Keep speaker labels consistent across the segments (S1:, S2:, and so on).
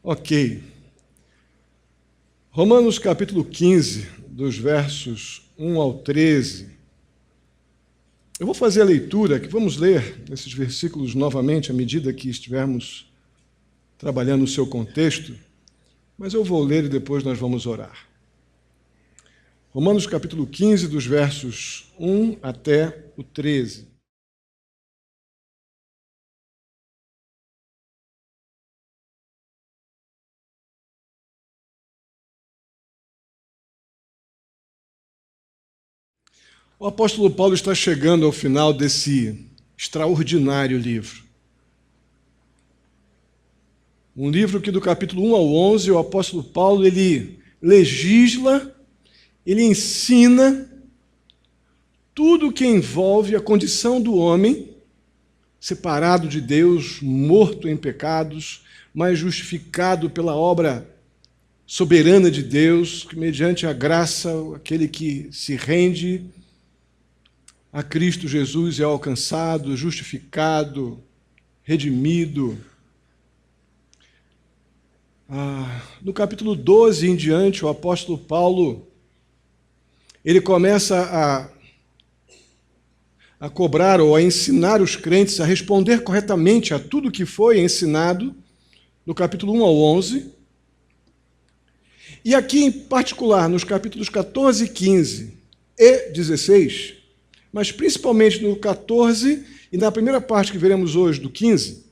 S1: Ok. Romanos capítulo 15, dos versos 1 ao 13. Eu vou fazer a leitura, que vamos ler esses versículos novamente à medida que estivermos trabalhando o seu contexto, mas eu vou ler e depois nós vamos orar. Romanos capítulo 15, dos versos 1 até o 13. O apóstolo Paulo está chegando ao final desse extraordinário livro. Um livro que do capítulo 1 ao 11, o apóstolo Paulo, ele legisla, ele ensina tudo o que envolve a condição do homem, separado de Deus, morto em pecados, mas justificado pela obra soberana de Deus, que mediante a graça, aquele que se rende a Cristo Jesus é alcançado, justificado, redimido. No capítulo 12 em diante, o apóstolo Paulo, ele começa a cobrar ou a ensinar os crentes a responder corretamente a tudo que foi ensinado, no capítulo 1 ao 11. E aqui, em particular, nos capítulos 14, 15 e 16, mas principalmente no 14 e na primeira parte que veremos hoje, do 15,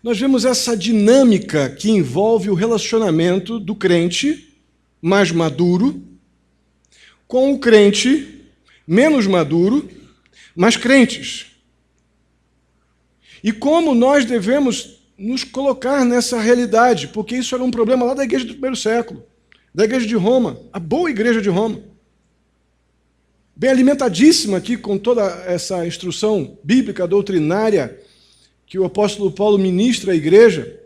S1: nós vemos essa dinâmica que envolve o relacionamento do crente mais maduro com o crente menos maduro, mas crentes. E como nós devemos nos colocar nessa realidade, porque isso era um problema lá da igreja do primeiro século, da igreja de Roma, a boa igreja de Roma. Bem alimentadíssima aqui com toda essa instrução bíblica, doutrinária, que o apóstolo Paulo ministra à igreja.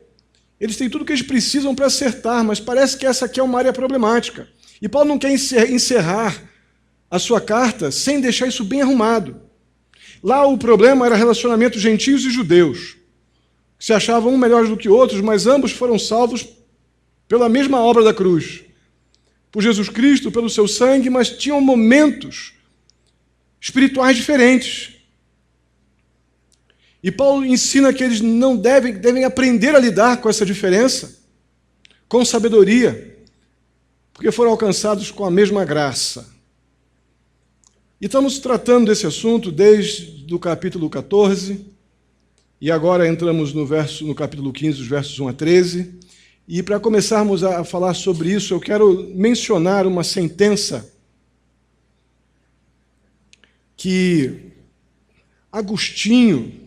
S1: Eles têm tudo o que eles precisam para acertar, mas parece que essa aqui é uma área problemática. E Paulo não quer encerrar a sua carta sem deixar isso bem arrumado. Lá o problema era relacionamento gentios e judeus, que se achavam um melhores do que outros, mas ambos foram salvos pela mesma obra da cruz, por Jesus Cristo, pelo seu sangue, mas tinham momentos espirituais diferentes. E Paulo ensina que eles não devem aprender a lidar com essa diferença, com sabedoria, porque foram alcançados com a mesma graça. E estamos tratando desse assunto desde o capítulo 14, e agora entramos no capítulo 15, os versos 1 a 13. E para começarmos a falar sobre isso, eu quero mencionar uma sentença que Agostinho,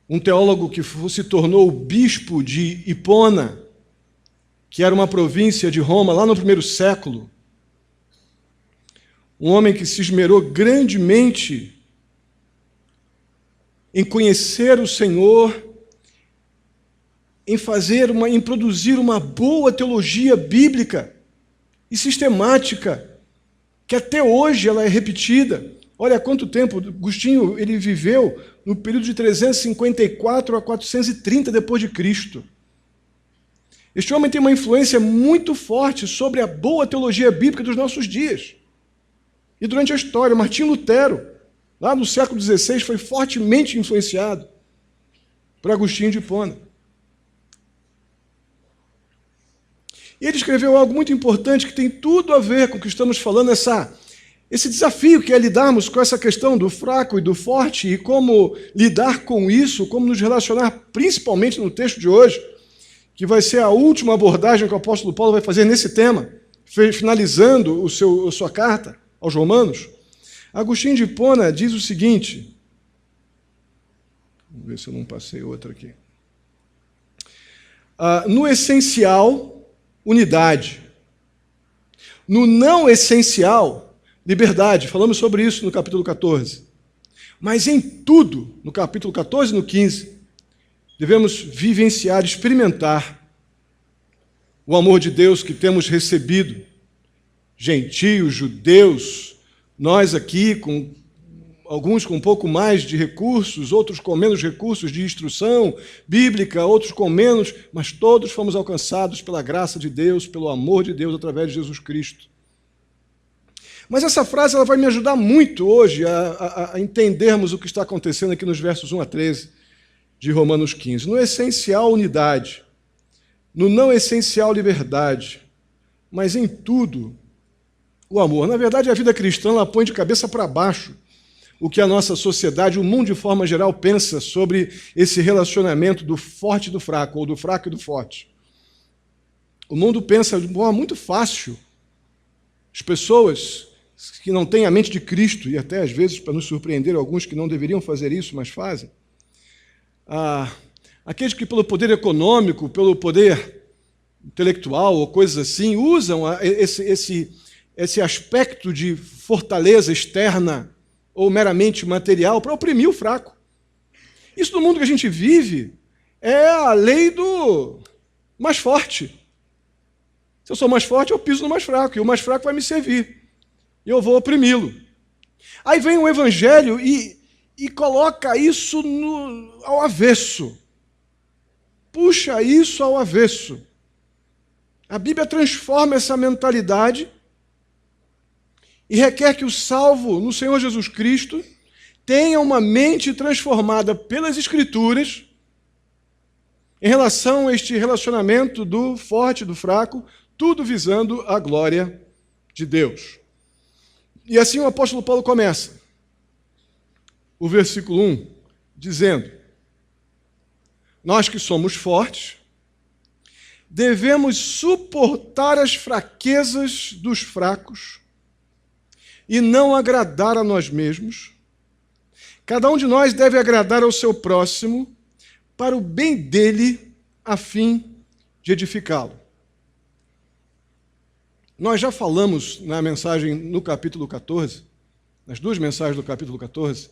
S1: um teólogo que se tornou bispo de Hipona, que era uma província de Roma, lá no primeiro século, um homem que se esmerou grandemente em conhecer o Senhor, em produzir uma boa teologia bíblica e sistemática, que até hoje ela é repetida. Olha quanto tempo Agostinho ele viveu no período de 354 a 430 depois de Cristo. Este homem tem uma influência muito forte sobre a boa teologia bíblica dos nossos dias. E durante a história, Martinho Lutero, lá no século XVI, foi fortemente influenciado por Agostinho de Hipona. E ele escreveu algo muito importante que tem tudo a ver com o que estamos falando, esse desafio que é lidarmos com essa questão do fraco e do forte e como lidar com isso, como nos relacionar, principalmente no texto de hoje, que vai ser a última abordagem que o apóstolo Paulo vai fazer nesse tema, finalizando a sua carta aos Romanos. Agostinho de Hipona diz o seguinte, vamos ver se eu não passei outra aqui. No essencial, unidade. No não essencial, liberdade. Falamos sobre isso no capítulo 14. Mas em tudo, no capítulo 14 e no 15, devemos vivenciar, experimentar o amor de Deus que temos recebido. Gentios, judeus, nós aqui com alguns com um pouco mais de recursos, outros com menos recursos de instrução bíblica, outros com menos, mas todos fomos alcançados pela graça de Deus, pelo amor de Deus através de Jesus Cristo. Mas essa frase ela vai me ajudar muito hoje a entendermos o que está acontecendo aqui nos versos 1 a 13 de Romanos 15. No essencial, unidade. No não essencial, liberdade. Mas em tudo, o amor. Na verdade, a vida cristã ela põe de cabeça para baixo o que a nossa sociedade, o mundo de forma geral, pensa sobre esse relacionamento do forte e do fraco, ou do fraco e do forte. O mundo pensa de forma muito fácil. As pessoas que não têm a mente de Cristo, e até às vezes, para nos surpreender, alguns que não deveriam fazer isso, mas fazem, aqueles que pelo poder econômico, pelo poder intelectual ou coisas assim, usam esse aspecto de fortaleza externa ou meramente material para oprimir o fraco. Isso no mundo que a gente vive é a lei do mais forte. Se eu sou mais forte, eu piso no mais fraco, e o mais fraco vai me servir. E eu vou oprimi-lo. Aí vem o Evangelho e coloca isso ao avesso. Puxa isso ao avesso. A Bíblia transforma essa mentalidade e requer que o salvo no Senhor Jesus Cristo tenha uma mente transformada pelas Escrituras em relação a este relacionamento do forte e do fraco, tudo visando a glória de Deus. E assim o apóstolo Paulo começa o versículo 1, dizendo: nós que somos fortes, devemos suportar as fraquezas dos fracos e não agradar a nós mesmos. Cada um de nós deve agradar ao seu próximo para o bem dele, a fim de edificá-lo. Nós já falamos na mensagem no capítulo 14, nas duas mensagens do capítulo 14,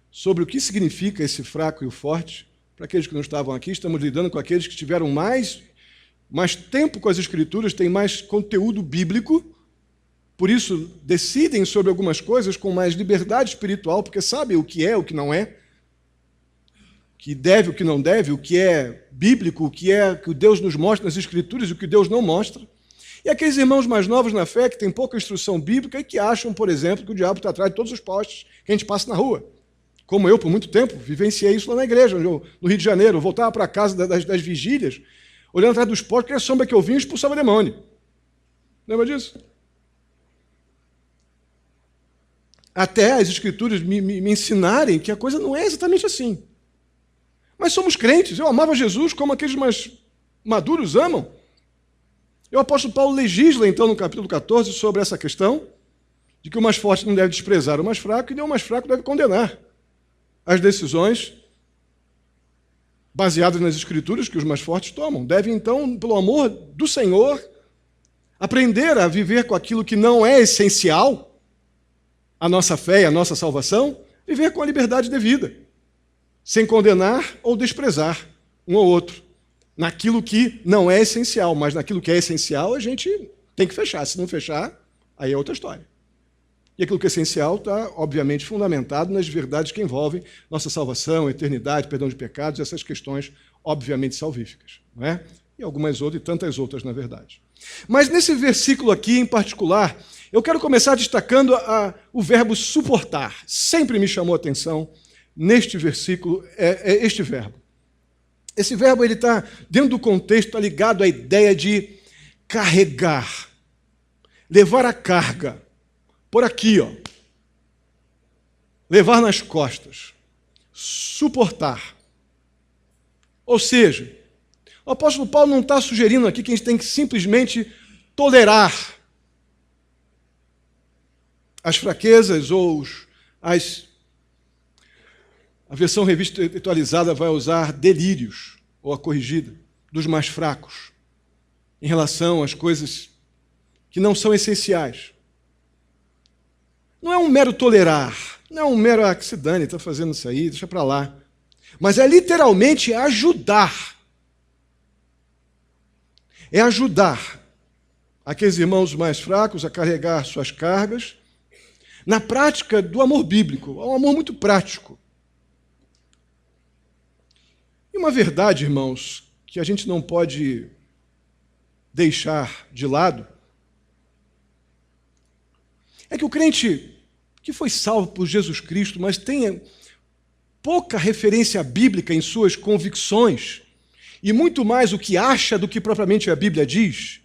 S1: sobre o que significa esse fraco e o forte. Para aqueles que não estavam aqui, estamos lidando com aqueles que tiveram mais tempo com as Escrituras, têm mais conteúdo bíblico, por isso decidem sobre algumas coisas com mais liberdade espiritual, porque sabem o que é, o que não é, o que deve, o que não deve, o que é bíblico, o que é que Deus nos mostra nas Escrituras e o que Deus não mostra. E aqueles irmãos mais novos na fé, que têm pouca instrução bíblica e que acham, por exemplo, que o diabo está atrás de todos os postes que a gente passa na rua. Como eu, por muito tempo, vivenciei isso lá na igreja, no Rio de Janeiro. Eu voltava para casa das vigílias, olhando atrás dos postes, porque a sombra que eu vinha expulsava demônio. Lembra disso? Até as Escrituras me ensinarem que a coisa não é exatamente assim. Mas somos crentes. Eu amava Jesus como aqueles mais maduros amam. E o apóstolo Paulo legisla, então, no capítulo 14, sobre essa questão de que o mais forte não deve desprezar o mais fraco e nem o mais fraco deve condenar as decisões baseadas nas Escrituras que os mais fortes tomam. Devem, então, pelo amor do Senhor, aprender a viver com aquilo que não é essencial, a nossa fé e a nossa salvação, viver com a liberdade devida, sem condenar ou desprezar um ou outro, naquilo que não é essencial, mas naquilo que é essencial a gente tem que fechar. Se não fechar, aí é outra história. E aquilo que é essencial está, obviamente, fundamentado nas verdades que envolvem nossa salvação, eternidade, perdão de pecados, essas questões, obviamente, salvíficas. Não é? E algumas outras, e tantas outras, na verdade. Mas nesse versículo aqui, em particular, eu quero começar destacando o verbo suportar. Sempre me chamou a atenção, neste versículo, este verbo. Esse verbo ele está, dentro do contexto, está ligado à ideia de carregar, levar a carga. Por aqui, ó. Levar nas costas. Suportar. Ou seja, o apóstolo Paulo não está sugerindo aqui que a gente tem que simplesmente tolerar as fraquezas ou a versão revista atualizada vai usar delírios, ou a corrigida, dos mais fracos, em relação às coisas que não são essenciais. Não é um mero tolerar, não é um mero, que se dane, está fazendo isso aí, deixa para lá. Mas é literalmente ajudar. É ajudar aqueles irmãos mais fracos a carregar suas cargas, na prática do amor bíblico, um amor muito prático. E uma verdade, irmãos, que a gente não pode deixar de lado, é que o crente que foi salvo por Jesus Cristo, mas tem pouca referência bíblica em suas convicções, e muito mais o que acha do que propriamente a Bíblia diz,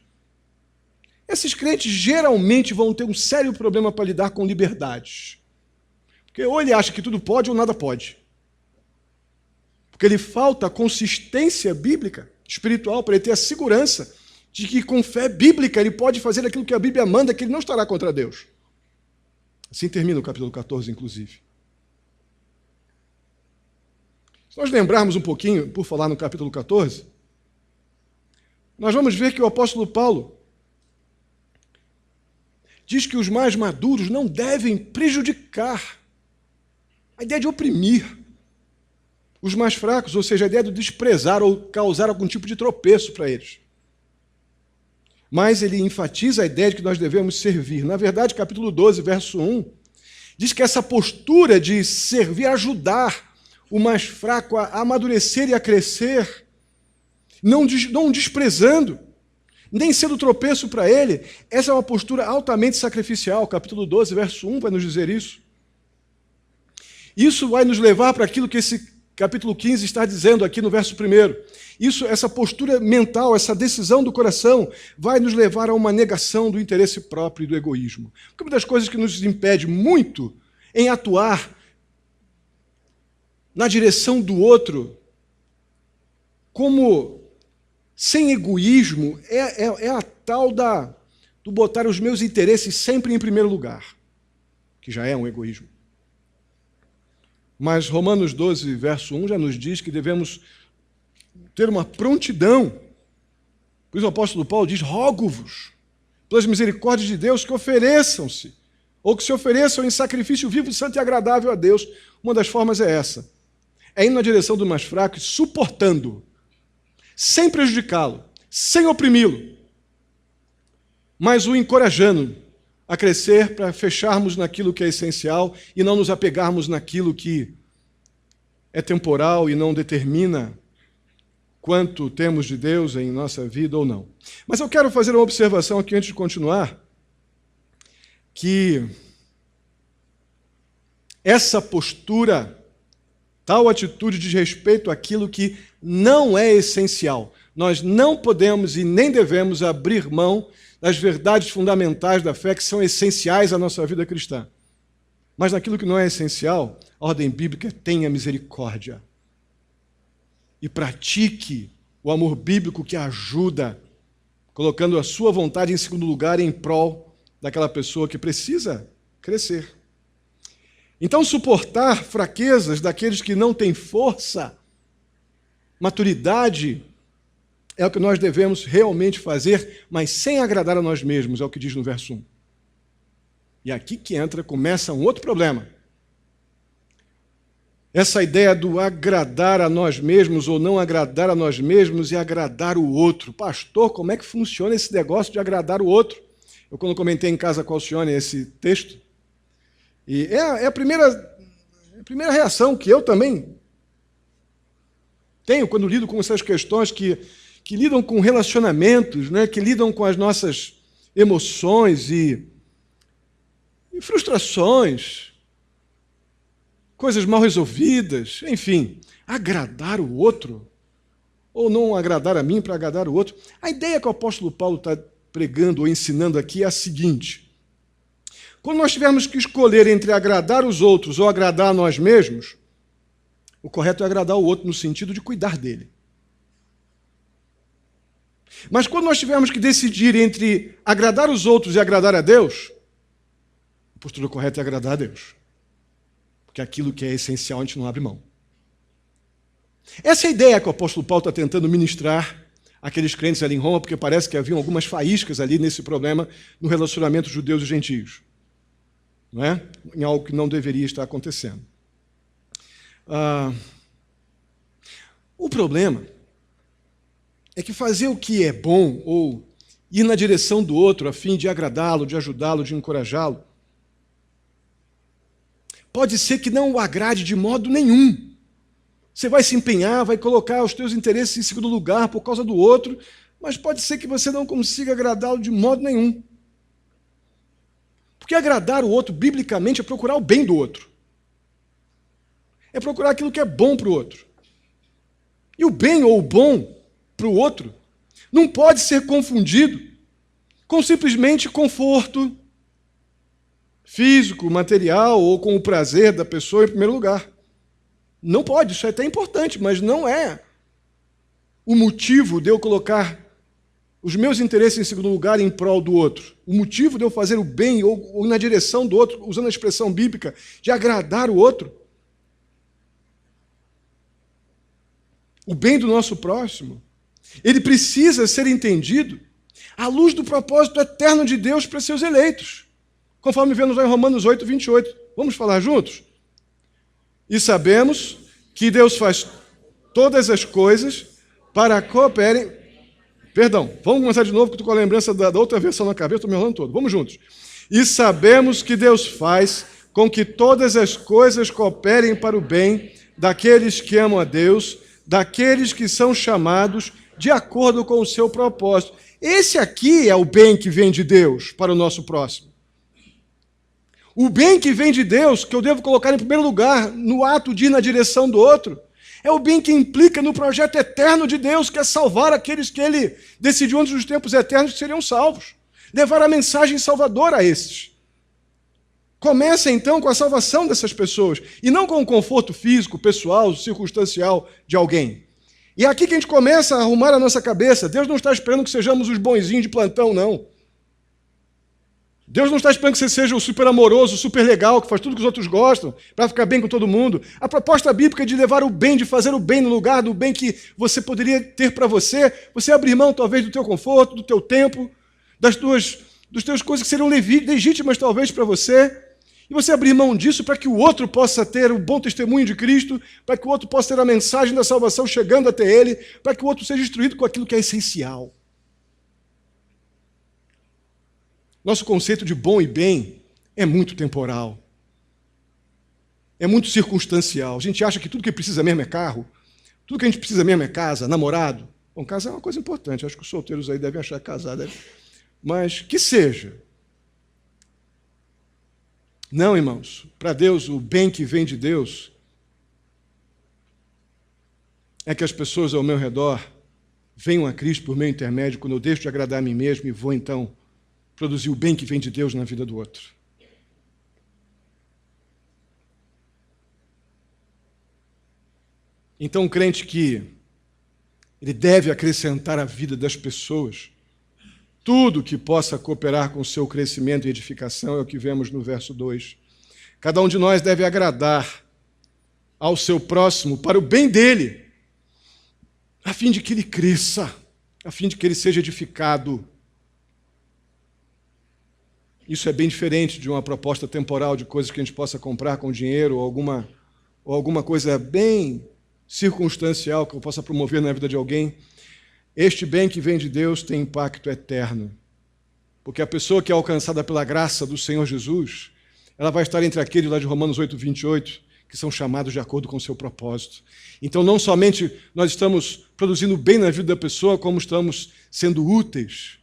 S1: esses crentes geralmente vão ter um sério problema para lidar com liberdades. Porque ou ele acha que tudo pode ou nada pode. Porque lhe falta a consistência bíblica, espiritual, para ele ter a segurança de que com fé bíblica ele pode fazer aquilo que a Bíblia manda, que ele não estará contra Deus. Assim termina o capítulo 14, inclusive. Se nós lembrarmos um pouquinho, por falar no capítulo 14, nós vamos ver que o apóstolo Paulo diz que os mais maduros não devem prejudicar, a ideia de oprimir os mais fracos, ou seja, a ideia de desprezar ou causar algum tipo de tropeço para eles. Mas ele enfatiza a ideia de que nós devemos servir. Na verdade, capítulo 12, verso 1, diz que essa postura de servir, ajudar o mais fraco a amadurecer e a crescer, não desprezando, nem sendo tropeço para ele, essa é uma postura altamente sacrificial. Capítulo 12, verso 1 vai nos dizer isso. Isso vai nos levar para aquilo que esse capítulo 15 está dizendo aqui no verso 1. Essa postura mental, essa decisão do coração, vai nos levar a uma negação do interesse próprio e do egoísmo. Porque uma das coisas que nos impede muito em atuar na direção do outro, como sem egoísmo, é a tal do botar os meus interesses sempre em primeiro lugar, que já é um egoísmo. Mas Romanos 12, verso 1 já nos diz que devemos ter uma prontidão. Por isso o apóstolo Paulo diz: rogo-vos, pelas misericórdias de Deus, que ofereçam-se, ou que se ofereçam em sacrifício vivo, santo e agradável a Deus. Uma das formas é essa. É indo na direção do mais fraco e suportando, sem prejudicá-lo, sem oprimi-lo, mas o encorajando a crescer para fecharmos naquilo que é essencial e não nos apegarmos naquilo que é temporal e não determina quanto temos de Deus em nossa vida ou não. Mas eu quero fazer uma observação aqui antes de continuar, que essa postura, tal atitude diz respeito àquilo que não é essencial. Nós não podemos e nem devemos abrir mão das verdades fundamentais da fé que são essenciais à nossa vida cristã. Mas naquilo que não é essencial, a ordem bíblica é: tenha misericórdia. E pratique o amor bíblico que ajuda, colocando a sua vontade em segundo lugar em prol daquela pessoa que precisa crescer. Então, suportar fraquezas daqueles que não têm força, maturidade, é o que nós devemos realmente fazer, mas sem agradar a nós mesmos, é o que diz no verso 1. E aqui que começa um outro problema. Essa ideia do agradar a nós mesmos ou não agradar a nós mesmos e agradar o outro. Pastor, como é que funciona esse negócio de agradar o outro? Eu, quando comentei em casa com a Alcione esse texto, e é a primeira reação que eu também tenho quando lido com essas questões que lidam com relacionamentos, né, que lidam com as nossas emoções e frustrações, coisas mal resolvidas, enfim, agradar o outro, ou não agradar a mim para agradar o outro. A ideia que o apóstolo Paulo está pregando ou ensinando aqui é a seguinte: quando nós tivermos que escolher entre agradar os outros ou agradar a nós mesmos, o correto é agradar o outro no sentido de cuidar dele. Mas quando nós tivermos que decidir entre agradar os outros e agradar a Deus, a postura correta é agradar a Deus. Porque aquilo que é essencial a gente não abre mão. Essa é a ideia que o apóstolo Paulo está tentando ministrar àqueles crentes ali em Roma, porque parece que haviam algumas faíscas ali nesse problema no relacionamento judeus e gentios. Não é? Em algo que não deveria estar acontecendo. O problema é que fazer o que é bom ou ir na direção do outro a fim de agradá-lo, de ajudá-lo, de encorajá-lo, pode ser que não o agrade de modo nenhum. Você vai se empenhar, vai colocar os teus interesses em segundo lugar por causa do outro, mas pode ser que você não consiga agradá-lo de modo nenhum. Porque agradar o outro, biblicamente, é procurar o bem do outro. É procurar aquilo que é bom para o outro. E o bem ou o bom para o outro não pode ser confundido com simplesmente conforto físico, material, ou com o prazer da pessoa em primeiro lugar. Não pode, isso é até importante, mas não é o motivo de eu colocar os meus interesses em segundo lugar em prol do outro. O motivo de eu fazer o bem ou na direção do outro, usando a expressão bíblica, de agradar o outro. O bem do nosso próximo, ele precisa ser entendido à luz do propósito eterno de Deus para seus eleitos, conforme vemos lá em Romanos 8, 28. Vamos falar juntos? E sabemos que Deus faz todas as coisas para cooperem... Perdão, vamos começar de novo, que estou com a lembrança da outra versão na cabeça, estou me enrolando todo. Vamos juntos. E sabemos que Deus faz com que todas as coisas cooperem para o bem daqueles que amam a Deus, daqueles que são chamados de acordo com o seu propósito. Esse aqui é o bem que vem de Deus para o nosso próximo. O bem que vem de Deus, que eu devo colocar em primeiro lugar no ato de ir na direção do outro, é o bem que implica no projeto eterno de Deus, que é salvar aqueles que Ele decidiu antes dos tempos eternos que seriam salvos. Levar a mensagem salvadora a esses. Começa então com a salvação dessas pessoas, e não com o conforto físico, pessoal, circunstancial de alguém. E é aqui que a gente começa a arrumar a nossa cabeça. Deus não está esperando que sejamos os bonzinhos de plantão, não. Deus não está esperando que você seja o super amoroso, o super legal, que faz tudo que os outros gostam, para ficar bem com todo mundo. A proposta bíblica é de levar o bem, de fazer o bem no lugar do bem que você poderia ter para você. Você abrir mão, talvez, do teu conforto, do teu tempo, das teus coisas que seriam legítimas, talvez, para você. E você abrir mão disso para que o outro possa ter o bom testemunho de Cristo, para que o outro possa ter a mensagem da salvação chegando até ele, para que o outro seja instruído com aquilo que é essencial. Nosso conceito de bom e bem é muito temporal. É muito circunstancial. A gente acha que tudo que precisa mesmo é carro, tudo que a gente precisa mesmo é casa, namorado. Bom, casar é uma coisa importante, acho que os solteiros aí devem achar casar, mas que seja. Não, irmãos, para Deus, o bem que vem de Deus é que as pessoas ao meu redor venham a Cristo por meu intermédio, quando eu deixo de agradar a mim mesmo e vou, então, produzir o bem que vem de Deus na vida do outro. Então, um crente que ele deve acrescentar à vida das pessoas tudo que possa cooperar com o seu crescimento e edificação, é o que vemos no verso 2. Cada um de nós deve agradar ao seu próximo para o bem dele, a fim de que ele cresça, a fim de que ele seja edificado. Isso é bem diferente de uma proposta temporal de coisas que a gente possa comprar com dinheiro ou alguma coisa bem circunstancial que eu possa promover na vida de alguém. Este bem que vem de Deus tem impacto eterno, porque a pessoa que é alcançada pela graça do Senhor Jesus, ela vai estar entre aqueles lá de Romanos 8, 28, que são chamados de acordo com o seu propósito. Então, não somente nós estamos produzindo bem na vida da pessoa, como estamos sendo úteis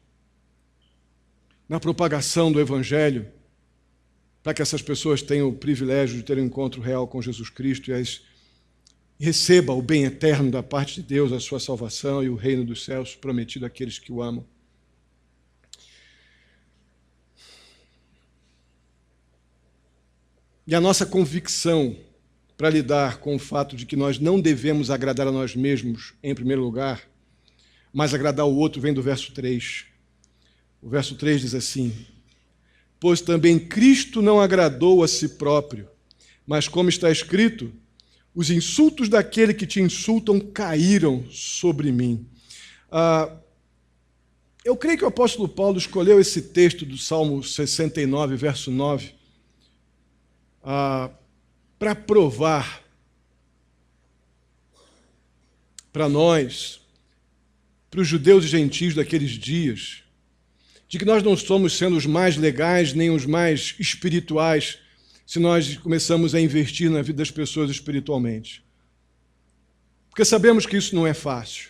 S1: na propagação do Evangelho, para que essas pessoas tenham o privilégio de ter um encontro real com Jesus Cristo e receba o bem eterno da parte de Deus, a sua salvação e o reino dos céus prometido àqueles que o amam. E a nossa convicção para lidar com o fato de que nós não devemos agradar a nós mesmos em primeiro lugar, mas agradar o outro, vem do verso 3. O verso 3 diz assim: pois também Cristo não agradou a si próprio, mas como está escrito, os insultos daquele que te insultam caíram sobre mim. Eu creio que o apóstolo Paulo escolheu esse texto do Salmo 69, verso 9, para provar para nós, para os judeus e gentios daqueles dias, de que nós não estamos sendo os mais legais nem os mais espirituais se nós começamos a investir na vida das pessoas espiritualmente. Porque sabemos que isso não é fácil.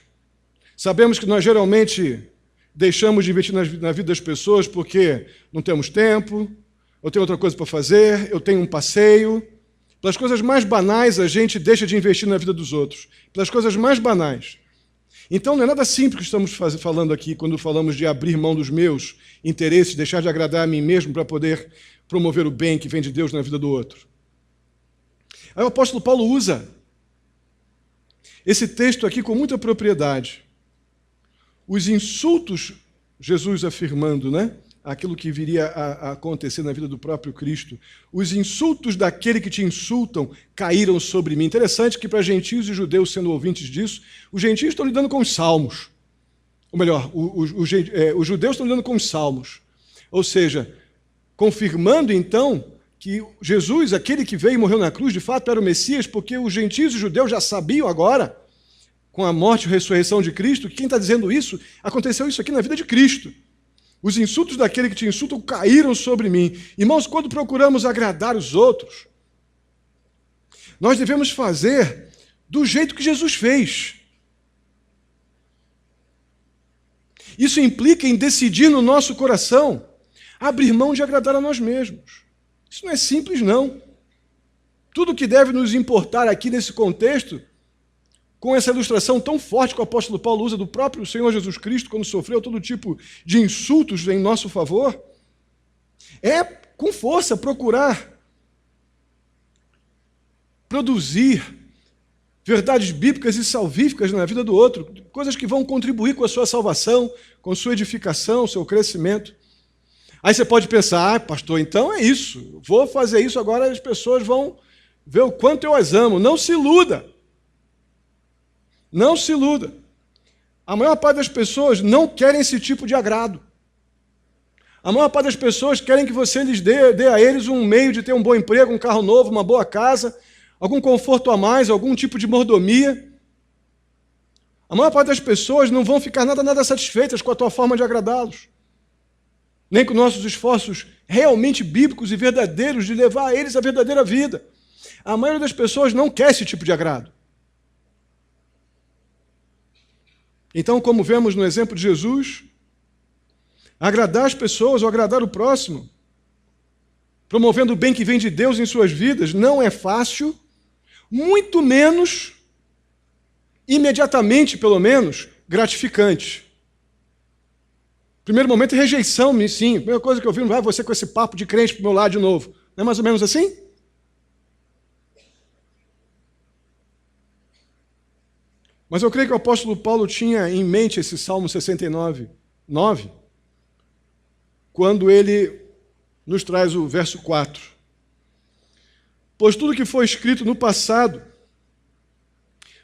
S1: Sabemos que nós geralmente deixamos de investir na vida das pessoas porque não temos tempo, eu tenho outra coisa para fazer, eu tenho um passeio. Pelas coisas mais banais, a gente deixa de investir na vida dos outros. Pelas coisas mais banais. Então, não é nada simples que estamos falando aqui quando falamos de abrir mão dos meus interesses, deixar de agradar a mim mesmo para poder promover o bem que vem de Deus na vida do outro. Aí o apóstolo Paulo usa esse texto aqui com muita propriedade. Os insultos, Jesus afirmando, né? Aquilo que viria a acontecer na vida do próprio Cristo. Os insultos daquele que te insultam caíram sobre mim. Interessante que para gentios e judeus, sendo ouvintes disso, os gentios estão lidando com os salmos. Ou melhor, os judeus estão lidando com os salmos. Ou seja, confirmando então que Jesus, aquele que veio e morreu na cruz, de fato era o Messias, porque os gentios e os judeus já sabiam agora, com a morte e ressurreição de Cristo, que quem está dizendo isso, aconteceu isso aqui na vida de Cristo. Os insultos daquele que te insultam caíram sobre mim. Irmãos, quando procuramos agradar os outros, nós devemos fazer do jeito que Jesus fez. Isso implica em decidir no nosso coração abrir mão de agradar a nós mesmos. Isso não é simples, não. Tudo que deve nos importar aqui nesse contexto, com essa ilustração tão forte que o apóstolo Paulo usa do próprio Senhor Jesus Cristo, quando sofreu todo tipo de insultos em nosso favor, é, com força, procurar produzir verdades bíblicas e salvíficas na vida do outro, coisas que vão contribuir com a sua salvação, com a sua edificação, seu crescimento. Aí você pode pensar, pastor, então é isso, vou fazer isso agora, as pessoas vão ver o quanto eu as amo. Não se iluda. Não se iluda. A maior parte das pessoas não querem esse tipo de agrado. A maior parte das pessoas querem que você lhes dê a eles um meio de ter um bom emprego, um carro novo, uma boa casa, algum conforto a mais, algum tipo de mordomia. A maior parte das pessoas não vão ficar nada satisfeitas com a tua forma de agradá-los, nem com nossos esforços realmente bíblicos e verdadeiros de levar a eles a verdadeira vida. A maioria das pessoas não quer esse tipo de agrado. Então, como vemos no exemplo de Jesus, agradar as pessoas ou agradar o próximo, promovendo o bem que vem de Deus em suas vidas, não é fácil, muito menos, imediatamente pelo menos, gratificante. Primeiro momento é rejeição, sim. A primeira coisa que eu vi, não vai você com esse papo de crente para o meu lado de novo. Não é mais ou menos assim? Mas eu creio que o apóstolo Paulo tinha em mente esse Salmo 69, 9, quando ele nos traz o verso 4. Pois tudo que foi escrito no passado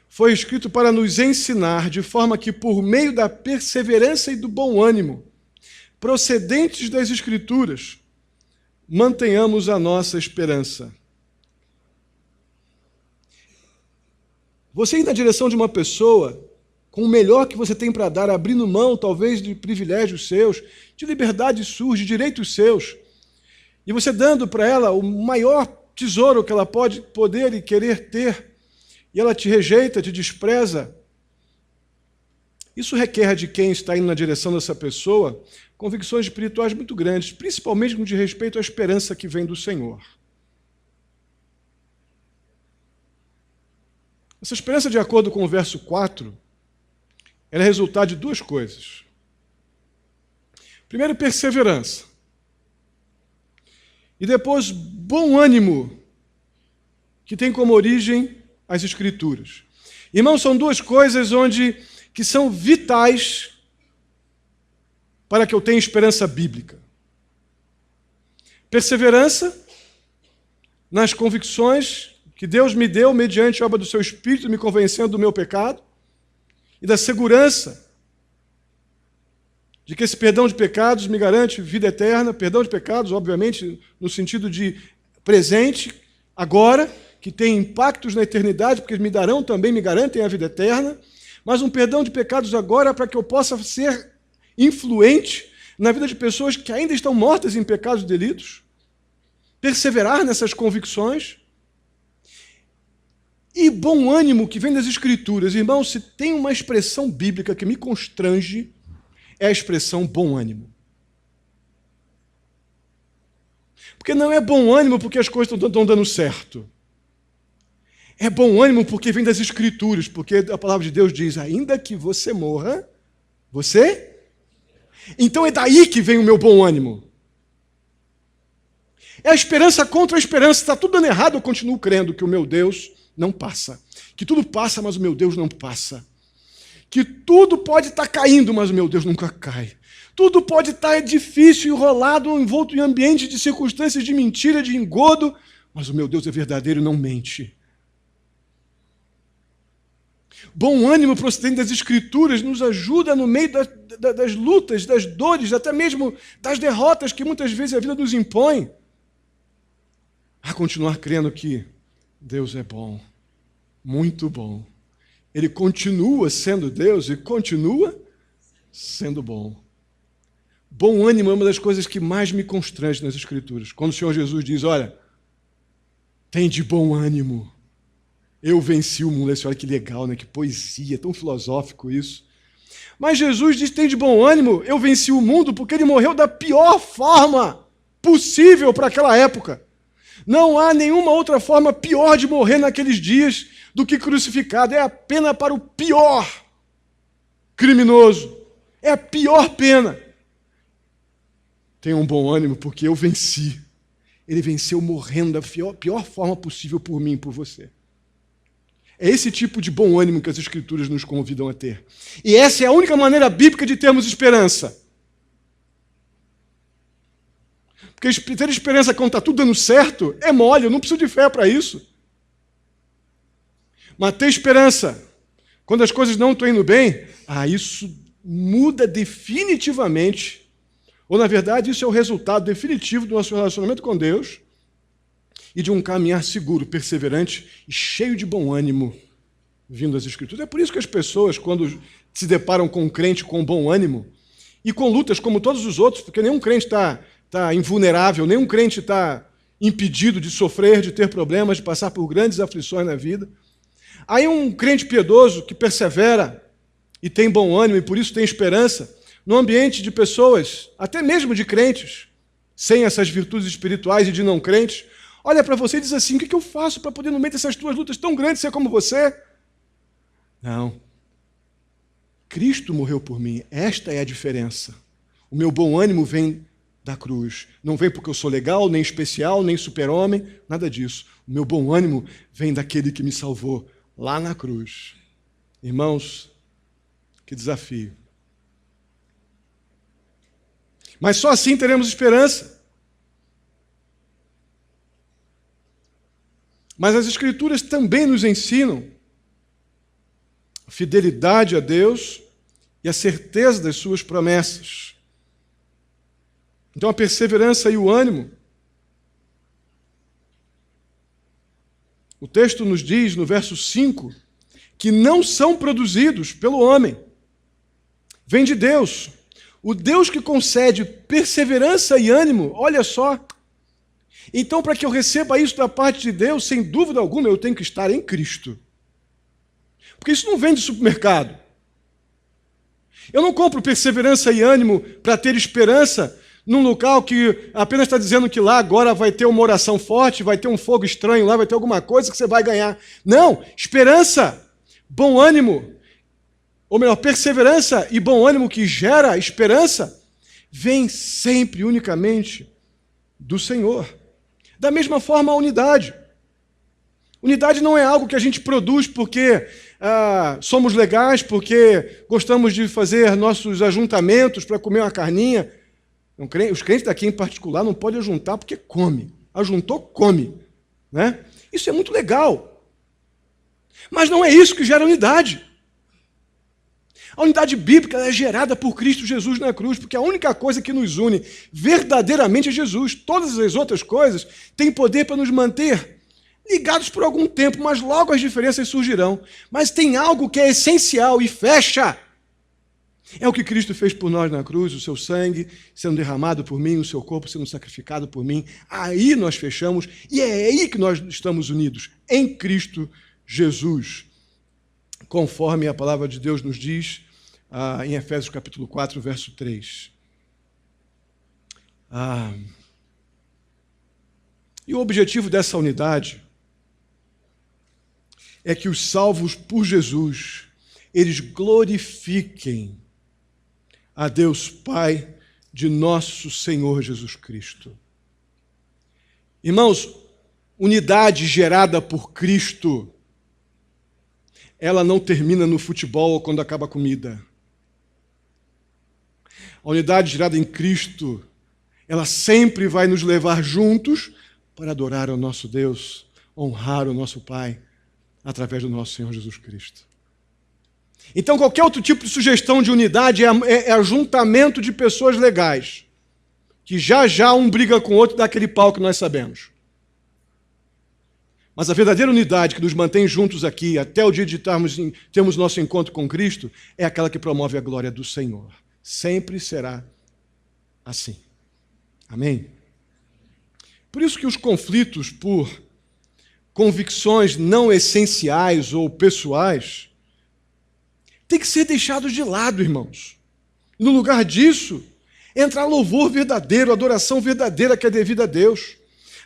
S1: foi escrito para nos ensinar, de forma que, por meio da perseverança e do bom ânimo, procedentes das Escrituras, mantenhamos a nossa esperança. Você ir na direção de uma pessoa com o melhor que você tem para dar, abrindo mão, talvez, de privilégios seus, de liberdade sua, de direitos seus, e você dando para ela o maior tesouro que ela pode poder e querer ter, e ela te rejeita, te despreza, isso requer de quem está indo na direção dessa pessoa convicções espirituais muito grandes, principalmente no que diz respeito à esperança que vem do Senhor. Essa esperança, de acordo com o verso 4, ela é resultado de duas coisas. Primeiro, perseverança. E depois, bom ânimo, que tem como origem as Escrituras. Irmãos, são duas coisas que são vitais para que eu tenha esperança bíblica. Perseverança nas convicções que Deus me deu mediante a obra do seu Espírito, me convencendo do meu pecado, e da segurança de que esse perdão de pecados me garante vida eterna, perdão de pecados, obviamente, no sentido de presente, agora, que tem impactos na eternidade, porque me garantem a vida eterna, mas um perdão de pecados agora para que eu possa ser influente na vida de pessoas que ainda estão mortas em pecados e delitos, perseverar nessas convicções. E bom ânimo que vem das Escrituras. Irmãos, se tem uma expressão bíblica que me constrange, é a expressão bom ânimo. Porque não é bom ânimo porque as coisas estão dando certo. É bom ânimo porque vem das Escrituras, porque a palavra de Deus diz, ainda que você morra, você? Então é daí que vem o meu bom ânimo. É a esperança contra a esperança. Está tudo dando errado, eu continuo crendo que o meu Deus não passa. Que tudo passa, mas o meu Deus não passa. Que tudo pode estar caindo, mas o meu Deus nunca cai. Tudo pode estar difícil, enrolado, envolto em ambiente de circunstâncias de mentira, de engodo, mas o meu Deus é verdadeiro e não mente. Bom ânimo procedente das Escrituras nos ajuda no meio das lutas, das dores, até mesmo das derrotas que muitas vezes a vida nos impõe, a continuar crendo que Deus é bom, muito bom. Ele continua sendo Deus e continua sendo bom. Bom ânimo é uma das coisas que mais me constrange nas Escrituras. Quando o Senhor Jesus diz, olha, tem de bom ânimo. Eu venci o mundo. Olha que legal, né? Que poesia, tão filosófico isso. Mas Jesus diz, tem de bom ânimo, eu venci o mundo porque ele morreu da pior forma possível para aquela época. Não há nenhuma outra forma pior de morrer naqueles dias do que crucificado. É a pena para o pior criminoso. É a pior pena. Tenha um bom ânimo, porque eu venci. Ele venceu morrendo da pior forma possível por mim e por você. É esse tipo de bom ânimo que as Escrituras nos convidam a ter. E essa é a única maneira bíblica de termos esperança. Porque ter esperança quando está tudo dando certo é mole, eu não preciso de fé para isso. Mas ter esperança quando as coisas não estão indo bem, isso muda definitivamente, ou na verdade isso é o resultado definitivo do nosso relacionamento com Deus e de um caminhar seguro, perseverante e cheio de bom ânimo vindo das Escrituras. É por isso que as pessoas, quando se deparam com um crente com bom ânimo e com lutas como todos os outros, porque nenhum crente está invulnerável, nenhum crente está impedido de sofrer, de ter problemas, de passar por grandes aflições na vida. Aí um crente piedoso que persevera e tem bom ânimo e por isso tem esperança, no ambiente de pessoas, até mesmo de crentes, sem essas virtudes espirituais e de não crentes, olha para você e diz assim, o que eu faço para poder, no meio dessas tuas lutas tão grandes, ser como você? Não. Cristo morreu por mim, esta é a diferença. O meu bom ânimo vem da cruz. Não vem porque eu sou legal, nem especial, nem super-homem, nada disso. O meu bom ânimo vem daquele que me salvou lá na cruz. Irmãos, que desafio. Mas só assim teremos esperança. Mas as Escrituras também nos ensinam a fidelidade a Deus e a certeza das suas promessas. Então, a perseverança e o ânimo. O texto nos diz, no verso 5, que não são produzidos pelo homem. Vem de Deus. O Deus que concede perseverança e ânimo, olha só. Então, para que eu receba isso da parte de Deus, sem dúvida alguma, eu tenho que estar em Cristo. Porque isso não vem de supermercado. Eu não compro perseverança e ânimo para ter esperança num local que apenas está dizendo que lá agora vai ter uma oração forte, vai ter um fogo estranho lá, vai ter alguma coisa que você vai ganhar. Não, esperança, bom ânimo, ou melhor, perseverança e bom ânimo que gera esperança, vem sempre, unicamente, do Senhor. Da mesma forma, a unidade. Unidade não é algo que a gente produz porque somos legais, porque gostamos de fazer nossos ajuntamentos para comer uma carninha. Os crentes daqui em particular não podem ajuntar porque come. Ajuntou, come. Né? Isso é muito legal. Mas não é isso que gera unidade. A unidade bíblica é gerada por Cristo Jesus na cruz, porque a única coisa que nos une verdadeiramente é Jesus. Todas as outras coisas têm poder para nos manter ligados por algum tempo, mas logo as diferenças surgirão. Mas tem algo que é essencial e fecha É o que Cristo fez por nós na cruz, o seu sangue sendo derramado por mim, o seu corpo sendo sacrificado por mim. Aí nós fechamos e é aí que nós estamos unidos, em Cristo Jesus. Conforme a palavra de Deus nos diz em Efésios capítulo 4, verso 3. E o objetivo dessa unidade é que os salvos por Jesus, eles glorifiquem a Deus Pai de nosso Senhor Jesus Cristo. Irmãos, unidade gerada por Cristo, ela não termina no futebol ou quando acaba a comida. A unidade gerada em Cristo, ela sempre vai nos levar juntos para adorar ao nosso Deus, honrar o nosso Pai, através do nosso Senhor Jesus Cristo. Então, qualquer outro tipo de sugestão de unidade é ajuntamento de pessoas legais, que já um briga com o outro e dá aquele pau que nós sabemos. Mas a verdadeira unidade que nos mantém juntos aqui, até o dia de termos nosso encontro com Cristo, é aquela que promove a glória do Senhor. Sempre será assim. Amém? Por isso que os conflitos por convicções não essenciais ou pessoais têm que ser deixados de lado, irmãos. No lugar disso, entra louvor verdadeiro, adoração verdadeira que é devida a Deus.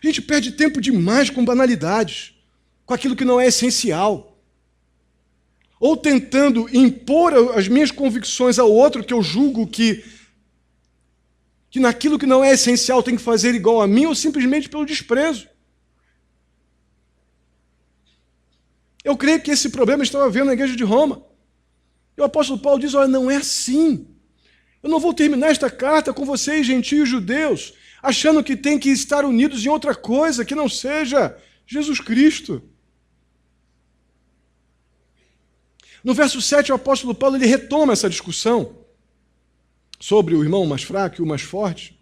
S1: A gente perde tempo demais com banalidades, com aquilo que não é essencial. Ou tentando impor as minhas convicções ao outro, que eu julgo que naquilo que não é essencial tem que fazer igual a mim, ou simplesmente pelo desprezo. Eu creio que esse problema estava havendo na igreja de Roma. E o apóstolo Paulo diz, olha, não é assim. Eu não vou terminar esta carta com vocês, gentios judeus, achando que tem que estar unidos em outra coisa que não seja Jesus Cristo. No verso 7, o apóstolo Paulo ele retoma essa discussão sobre o irmão mais fraco e o mais forte,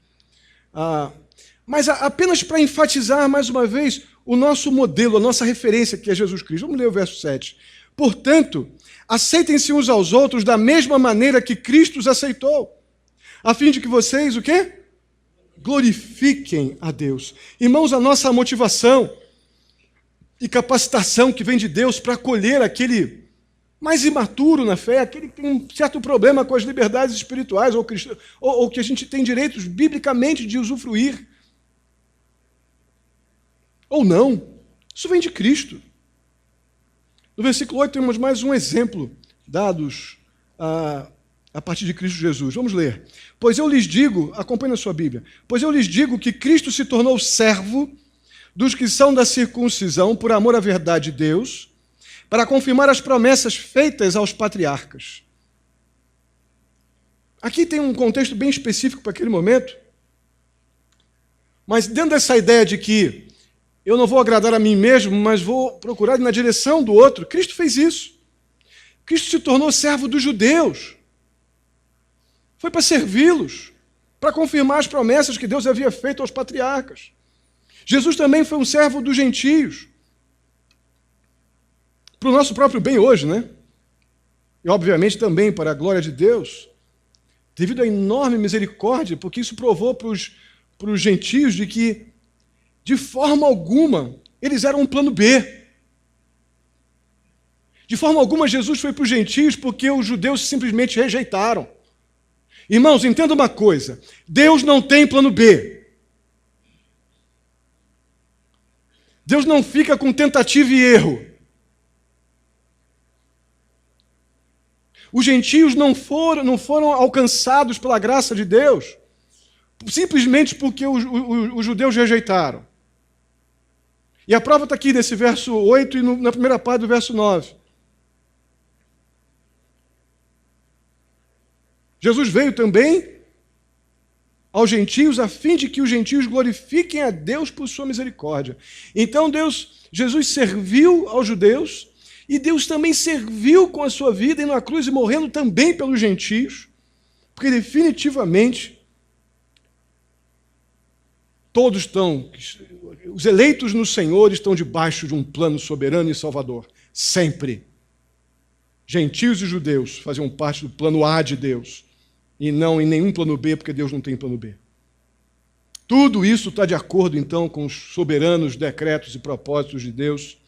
S1: mas apenas para enfatizar mais uma vez o nosso modelo, a nossa referência, que é Jesus Cristo. Vamos ler o verso 7. Portanto, aceitem-se uns aos outros da mesma maneira que Cristo os aceitou, a fim de que vocês, o quê? Glorifiquem a Deus. Irmãos, a nossa motivação e capacitação que vem de Deus para acolher aquele mais imaturo na fé, aquele que tem um certo problema com as liberdades espirituais ou que a gente tem direitos biblicamente de usufruir, ou não, isso vem de Cristo. No versículo 8 temos mais um exemplo dados a partir de Cristo Jesus. Vamos ler. Pois eu lhes digo, acompanhe na sua Bíblia, pois eu lhes digo que Cristo se tornou servo dos que são da circuncisão por amor à verdade de Deus, para confirmar as promessas feitas aos patriarcas. Aqui tem um contexto bem específico para aquele momento, mas dentro dessa ideia de que eu não vou agradar a mim mesmo, mas vou procurar ir na direção do outro, Cristo fez isso. Cristo se tornou servo dos judeus. Foi para servi-los, para confirmar as promessas que Deus havia feito aos patriarcas. Jesus também foi um servo dos gentios, para o nosso próprio bem hoje, né? E, obviamente, também para a glória de Deus, devido à enorme misericórdia, porque isso provou para os gentios de que, de forma alguma, eles eram um plano B. De forma alguma, Jesus foi para os gentios porque os judeus simplesmente rejeitaram. Irmãos, entenda uma coisa, Deus não tem plano B. Deus não fica com tentativa e erro. Os gentios não foram alcançados pela graça de Deus, simplesmente porque os judeus rejeitaram. E a prova está aqui nesse verso 8 e na primeira parte do verso 9. Jesus veio também aos gentios a fim de que os gentios glorifiquem a Deus por sua misericórdia. Então Jesus serviu aos judeus, e Deus também serviu com a sua vida e na cruz e morrendo também pelos gentios, porque definitivamente todos estão, os eleitos no Senhor estão debaixo de um plano soberano e salvador, sempre. Gentios e judeus faziam parte do plano A de Deus, e não em nenhum plano B, porque Deus não tem plano B. Tudo isso está de acordo, então, com os soberanos decretos e propósitos de Deus,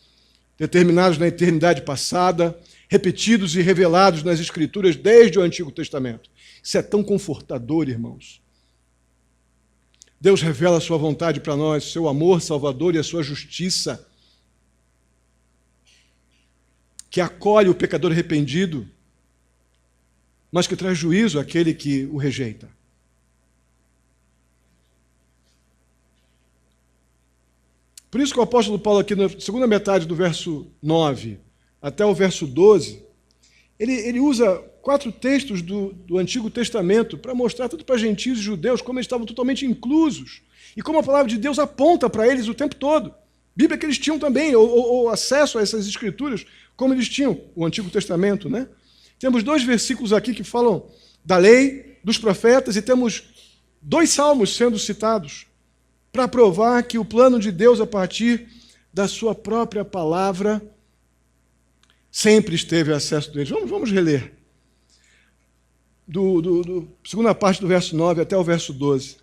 S1: determinados na eternidade passada, repetidos e revelados nas Escrituras desde o Antigo Testamento. Isso é tão confortador, irmãos. Deus revela a sua vontade para nós, seu amor salvador e a sua justiça, que acolhe o pecador arrependido, mas que traz juízo àquele que o rejeita. Por isso que o apóstolo Paulo, aqui na segunda metade do verso 9 até o verso 12, ele usa 4 textos do Antigo Testamento para mostrar tanto para gentios e judeus como eles estavam totalmente inclusos e como a palavra de Deus aponta para eles o tempo todo. Bíblia que eles tinham também, ou acesso a essas escrituras, como eles tinham o Antigo Testamento, né? Temos 2 versículos aqui que falam da lei, dos profetas, e temos 2 salmos sendo citados para provar que o plano de Deus, a partir da sua própria palavra, sempre esteve a acesso deles. Vamos reler. Segunda parte do verso 9 até o verso 12.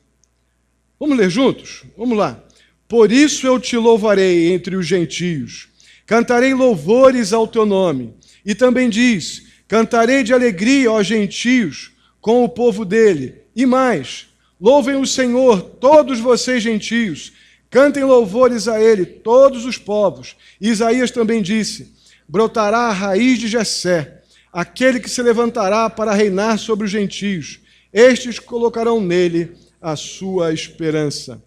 S1: Vamos ler juntos? Vamos lá. Por isso eu te louvarei entre os gentios, cantarei louvores ao teu nome. E também diz, cantarei de alegria aos gentios com o povo dele. E mais, louvem o Senhor, todos vocês gentios, cantem louvores a ele, todos os povos. E Isaías também disse, brotará a raiz de Jessé, aquele que se levantará para reinar sobre os gentios. Estes colocarão nele a sua esperança.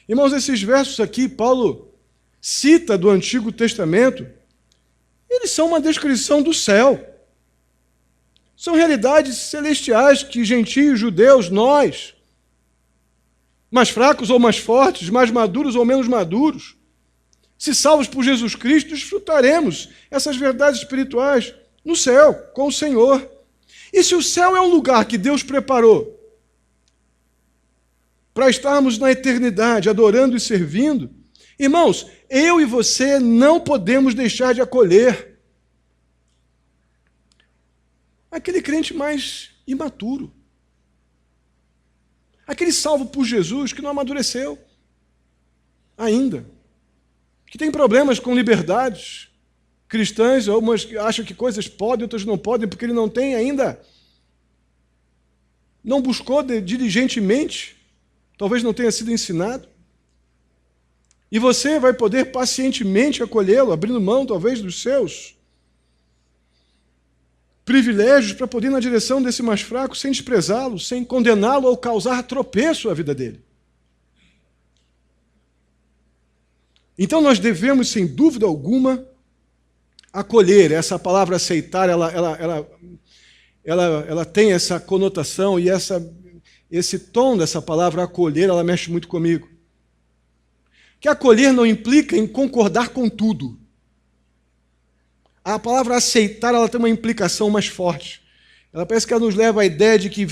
S1: Irmãos, esses versos aqui, Paulo cita do Antigo Testamento, eles são uma descrição do céu. São realidades celestiais que gentios, judeus, nós, mais fracos ou mais fortes, mais maduros ou menos maduros, se salvos por Jesus Cristo, desfrutaremos essas verdades espirituais no céu, com o Senhor. E se o céu é um lugar que Deus preparou para estarmos na eternidade, adorando e servindo, irmãos, eu e você não podemos deixar de acolher aquele crente mais imaturo, aquele salvo por Jesus que não amadureceu ainda, que tem problemas com liberdades cristãs, algumas acham que coisas podem, outras não podem, porque ele não tem ainda, não buscou diligentemente, talvez não tenha sido ensinado. E você vai poder pacientemente acolhê-lo, abrindo mão, talvez, dos seus privilégios para poder ir na direção desse mais fraco, sem desprezá-lo, sem condená-lo ou causar tropeço à vida dele. Então nós devemos, sem dúvida alguma, acolher. Essa palavra aceitar, ela tem essa conotação e esse tom dessa palavra acolher, ela mexe muito comigo. Que acolher não implica em concordar com tudo. A palavra aceitar, ela tem uma implicação mais forte. Ela parece que ela nos leva à ideia de que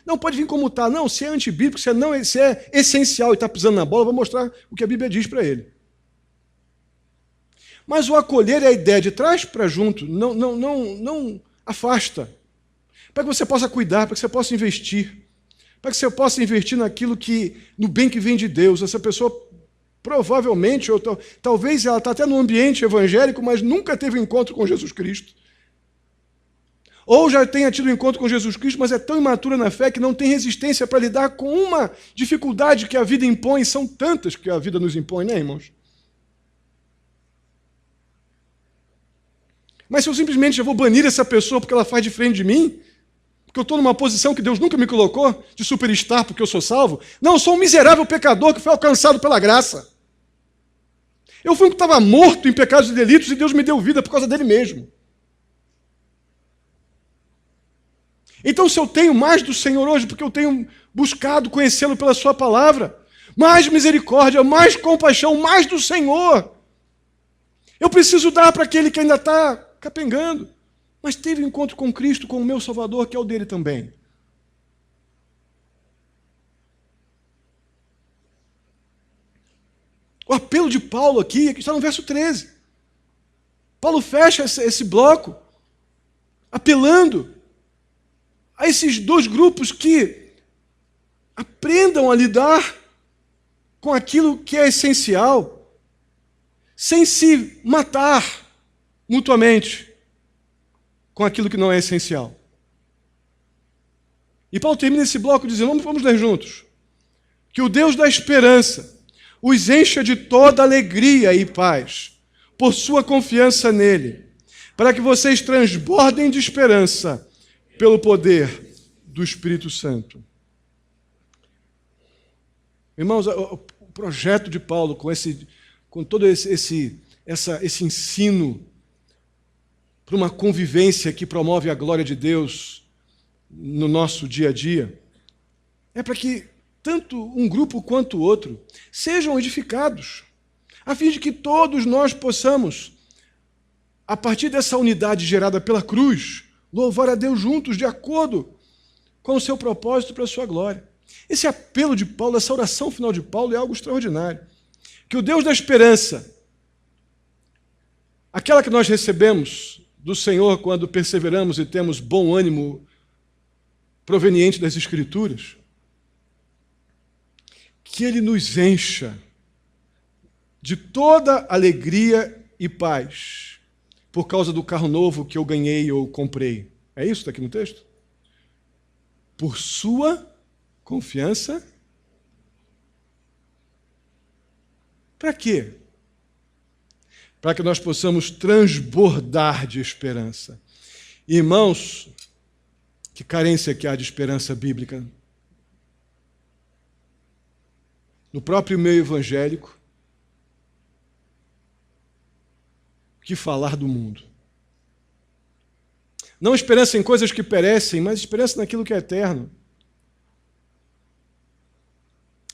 S1: não pode vir como está. Não, se é antibíblico, se é essencial e está pisando na bola, eu vou mostrar o que a Bíblia diz para ele. Mas o acolher é a ideia de trás para junto, não afasta. Para que você possa cuidar, para que você possa investir. Para que você possa investir no bem que vem de Deus. Essa pessoa provavelmente, ou talvez ela está até no ambiente evangélico, mas nunca teve encontro com Jesus Cristo. Ou já tenha tido encontro com Jesus Cristo, mas é tão imatura na fé que não tem resistência para lidar com uma dificuldade que a vida impõe. São tantas que a vida nos impõe, né, irmãos? Mas se eu simplesmente já vou banir essa pessoa porque ela faz diferente de mim, porque eu estou numa posição que Deus nunca me colocou, de superstar porque eu sou salvo, não, eu sou um miserável pecador que foi alcançado pela graça. Eu fui um que estava morto em pecados e delitos e Deus me deu vida por causa dele mesmo. Então, se eu tenho mais do Senhor hoje, porque eu tenho buscado conhecê-lo pela sua palavra, mais misericórdia, mais compaixão, mais do Senhor, eu preciso dar para aquele que ainda está capengando, mas teve um encontro com Cristo, com o meu Salvador, que é o dele também. O apelo de Paulo aqui está no verso 13. Paulo fecha esse bloco apelando a esses dois grupos que aprendam a lidar com aquilo que é essencial, sem se matar mutuamente com aquilo que não é essencial. E Paulo termina esse bloco dizendo, vamos ler juntos, que o Deus da esperança os encha de toda alegria e paz, por sua confiança nele, para que vocês transbordem de esperança pelo poder do Espírito Santo. Irmãos, o projeto de Paulo com todo esse ensino para uma convivência que promove a glória de Deus no nosso dia a dia, é para que tanto um grupo quanto o outro sejam edificados, a fim de que todos nós possamos, a partir dessa unidade gerada pela cruz, louvar a Deus juntos, de acordo com o seu propósito para a sua glória. Esse apelo de Paulo, essa oração final de Paulo é algo extraordinário. Que o Deus da esperança, aquela que nós recebemos do Senhor quando perseveramos e temos bom ânimo proveniente das Escrituras, que Ele nos encha de toda alegria e paz por causa do carro novo que eu ganhei ou comprei. É isso que está aqui no texto? Por sua confiança. Para quê? Para que nós possamos transbordar de esperança. Irmãos, que carência que há de esperança bíblica. No próprio meio evangélico, que falar do mundo. Não esperança em coisas que perecem, mas esperança naquilo que é eterno.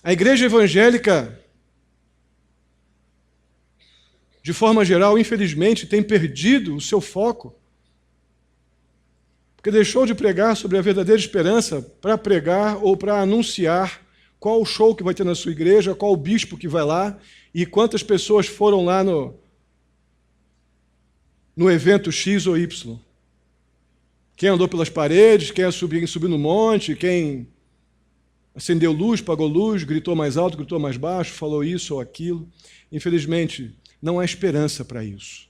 S1: A igreja evangélica, de forma geral, infelizmente, tem perdido o seu foco, porque deixou de pregar sobre a verdadeira esperança para pregar ou para anunciar qual o show que vai ter na sua igreja, qual o bispo que vai lá e quantas pessoas foram lá no evento X ou Y. Quem andou pelas paredes, quem subiu no monte, quem acendeu luz, pagou luz, gritou mais alto, gritou mais baixo, falou isso ou aquilo. Infelizmente, não há esperança para isso.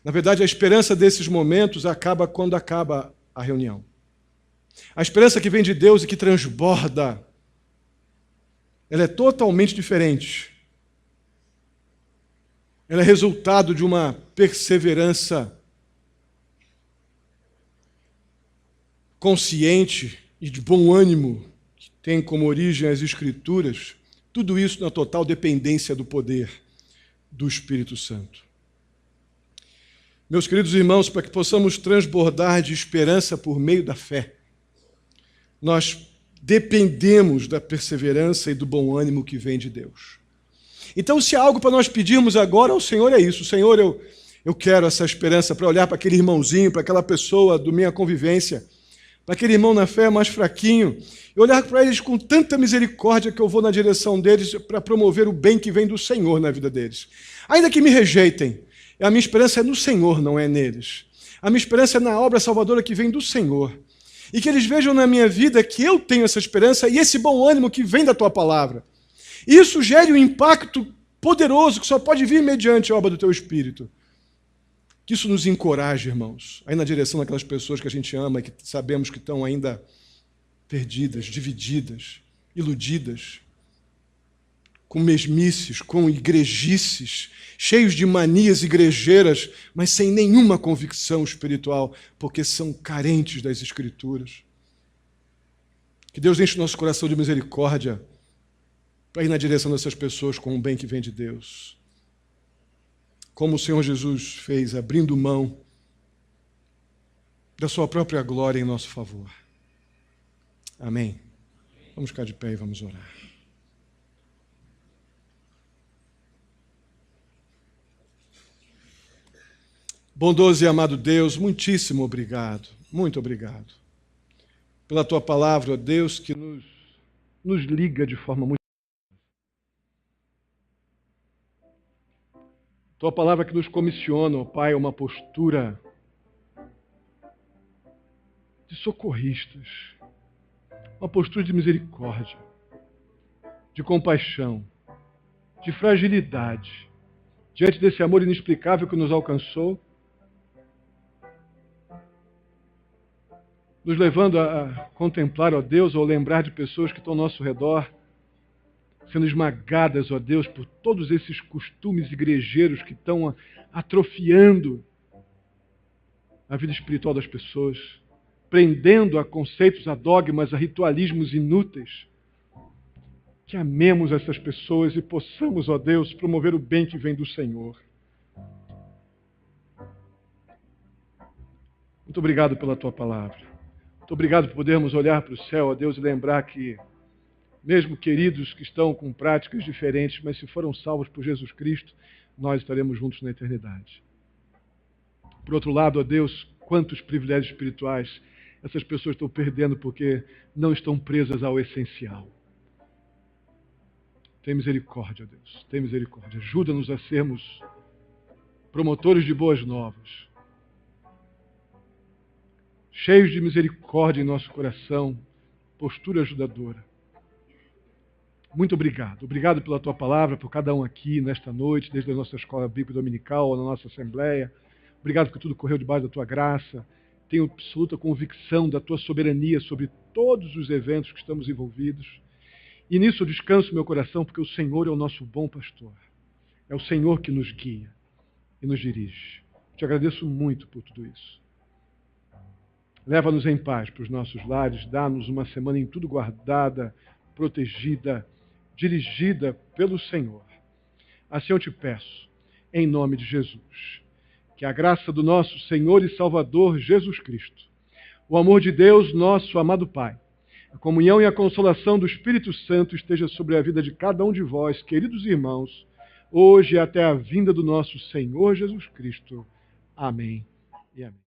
S1: Na verdade, a esperança desses momentos acaba quando acaba a reunião. A esperança que vem de Deus e que transborda, ela é totalmente diferente. Ela é resultado de uma perseverança consciente e de bom ânimo, que tem como origem as Escrituras, tudo isso na total dependência do poder do Espírito Santo. Meus queridos irmãos, para que possamos transbordar de esperança por meio da fé, nós dependemos da perseverança e do bom ânimo que vem de Deus. Então, se há algo para nós pedirmos agora ao Senhor, é isso. Senhor, eu quero essa esperança para olhar para aquele irmãozinho, para aquela pessoa da minha convivência, para aquele irmão na fé mais fraquinho, e olhar para eles com tanta misericórdia que eu vou na direção deles para promover o bem que vem do Senhor na vida deles. Ainda que me rejeitem, a minha esperança é no Senhor, não é neles. A minha esperança é na obra salvadora que vem do Senhor. E que eles vejam na minha vida que eu tenho essa esperança e esse bom ânimo que vem da Tua palavra. Isso gere um impacto poderoso que só pode vir mediante a obra do Teu Espírito. Que isso nos encoraje, irmãos, aí na direção daquelas pessoas que a gente ama e que sabemos que estão ainda perdidas, divididas, iludidas, com mesmices, com igrejices, cheios de manias igrejeiras, mas sem nenhuma convicção espiritual, porque são carentes das Escrituras. Que Deus enche o nosso coração de misericórdia para ir na direção dessas pessoas com o bem que vem de Deus. Como o Senhor Jesus fez, abrindo mão da sua própria glória em nosso favor. Amém. Vamos ficar de pé e vamos orar. Bondoso e amado Deus, muitíssimo obrigado, muito obrigado pela Tua palavra, ó Deus, que nos liga de forma muito... Tua palavra que nos comissiona, ó Pai, uma postura de socorristas, uma postura de misericórdia, de compaixão, de fragilidade, diante desse amor inexplicável que nos alcançou, nos levando a contemplar, ó Deus, ou lembrar de pessoas que estão ao nosso redor, sendo esmagadas, ó Deus, por todos esses costumes igrejeiros que estão atrofiando a vida espiritual das pessoas, prendendo a conceitos, a dogmas, a ritualismos inúteis. Que amemos essas pessoas e possamos, ó Deus, promover o bem que vem do Senhor. Muito obrigado pela tua palavra. Muito obrigado por podermos olhar para o céu, ó Deus, e lembrar que, mesmo queridos que estão com práticas diferentes, mas se foram salvos por Jesus Cristo, nós estaremos juntos na eternidade. Por outro lado, ó Deus, quantos privilégios espirituais essas pessoas estão perdendo porque não estão presas ao essencial. Tem misericórdia, ó Deus, tem misericórdia. Ajuda-nos a sermos promotores de boas novas, cheios de misericórdia em nosso coração, postura ajudadora. Muito obrigado. Obrigado pela tua palavra, por cada um aqui nesta noite, desde a nossa escola bíblica dominical, na nossa assembleia. Obrigado porque tudo correu debaixo da tua graça. Tenho absoluta convicção da tua soberania sobre todos os eventos que estamos envolvidos. E nisso eu descanso meu coração, porque o Senhor é o nosso bom pastor. É o Senhor que nos guia e nos dirige. Te agradeço muito por tudo isso. Leva-nos em paz para os nossos lares, dá-nos uma semana em tudo guardada, protegida, dirigida pelo Senhor. Assim eu te peço, em nome de Jesus, que a graça do nosso Senhor e Salvador Jesus Cristo, o amor de Deus, nosso amado Pai, a comunhão e a consolação do Espírito Santo esteja sobre a vida de cada um de vós, queridos irmãos, hoje e até a vinda do nosso Senhor Jesus Cristo. Amém e amém.